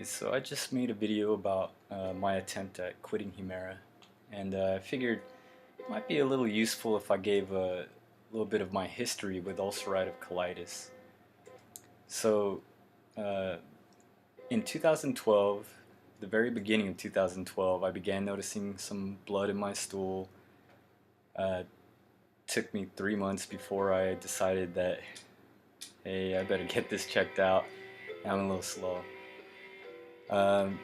So I just made a video about my attempt at quitting Humira, and I figured it might be a little useful if I gave a little bit of my history with ulcerative colitis. So uh, in 2012, the very beginning of 2012, I began noticing some blood in my stool. Uh, Took me 3 months before I decided that, hey, I better get this checked out. I'm a little slow. Um,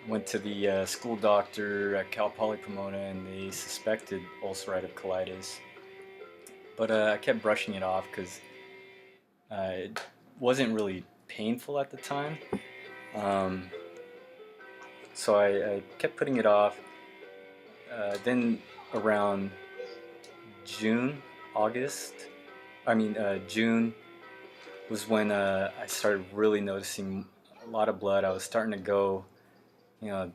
Went to the school doctor at Cal Poly Pomona, and they suspected ulcerative colitis. But I kept brushing it off because it wasn't really painful at the time. Um, so I kept putting it off. Then around June, August, June was when I started really noticing a lot of blood. I was starting to go, you know,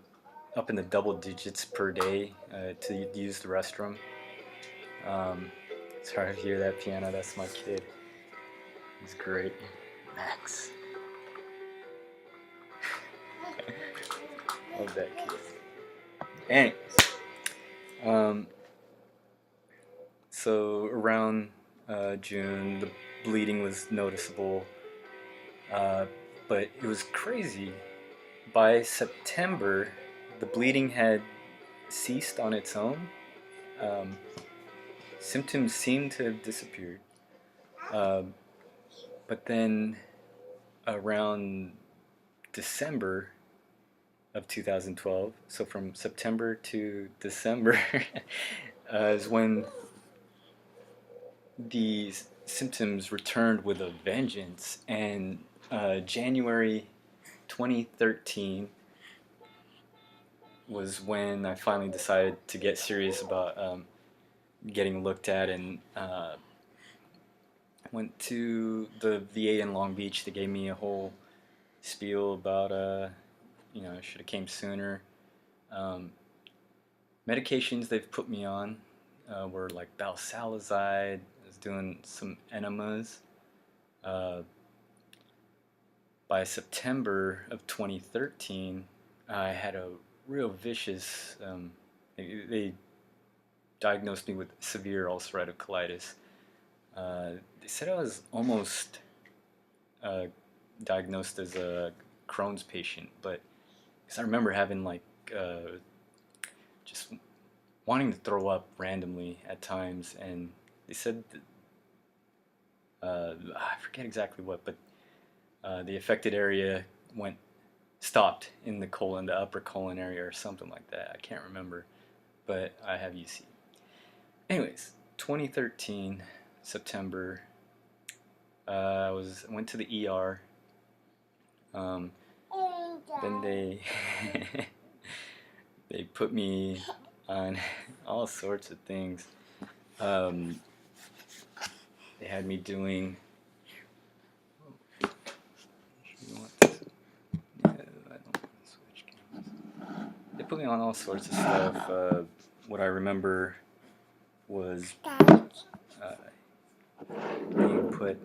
up in the double digits per day to use the restroom. Um, Sorry to hear that piano. That's my kid. He's great. Max. Love that kid. Anyways, um, so around June, the bleeding was noticeable, uh, but it was crazy. By September, the bleeding had ceased on its own. Um, Symptoms seemed to have disappeared. Uh, but then around December of 2012, so from September to December, is when these symptoms returned with a vengeance. And January 2013 was when I finally decided to get serious about getting looked at, and went to the VA in Long Beach. They gave me a whole spiel about, I should have came sooner. Um, Medications they've put me on were like Balsalazide. I was doing some enemas. Uh, by September of 2013, I had a real vicious. They diagnosed me with severe ulcerative colitis. They said I was almost uh, diagnosed as a Crohn's patient, but because I remember having like just wanting to throw up randomly at times, and they said that, I forget exactly what, but the affected area stopped in the colon, the upper colon area, or something like that. I can't remember, but I have UC. Anyways, 2013 September, I went to the ER. Then they they put me on all sorts of things. Um, they had me doing. You want this? Yeah, I don't want to switch cameras. They put me on all sorts of stuff. What I remember was being put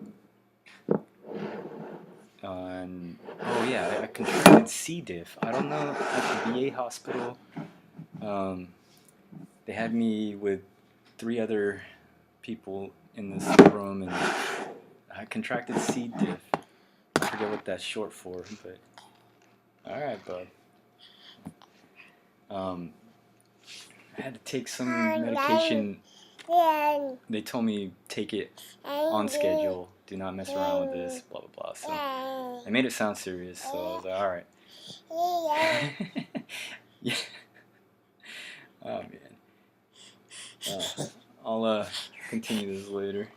on. Oh yeah, I contracted C. diff. I don't know, at the VA hospital. They had me with 3 other people in this room, and I contracted C. diff. I forget what that's short for, but all right, bud. I had to take some medication. They told me take it on schedule. Do not mess around with this. Blah blah blah. So they made it sound serious. So I was like, all right. Yeah. Oh man. I'll continue this later.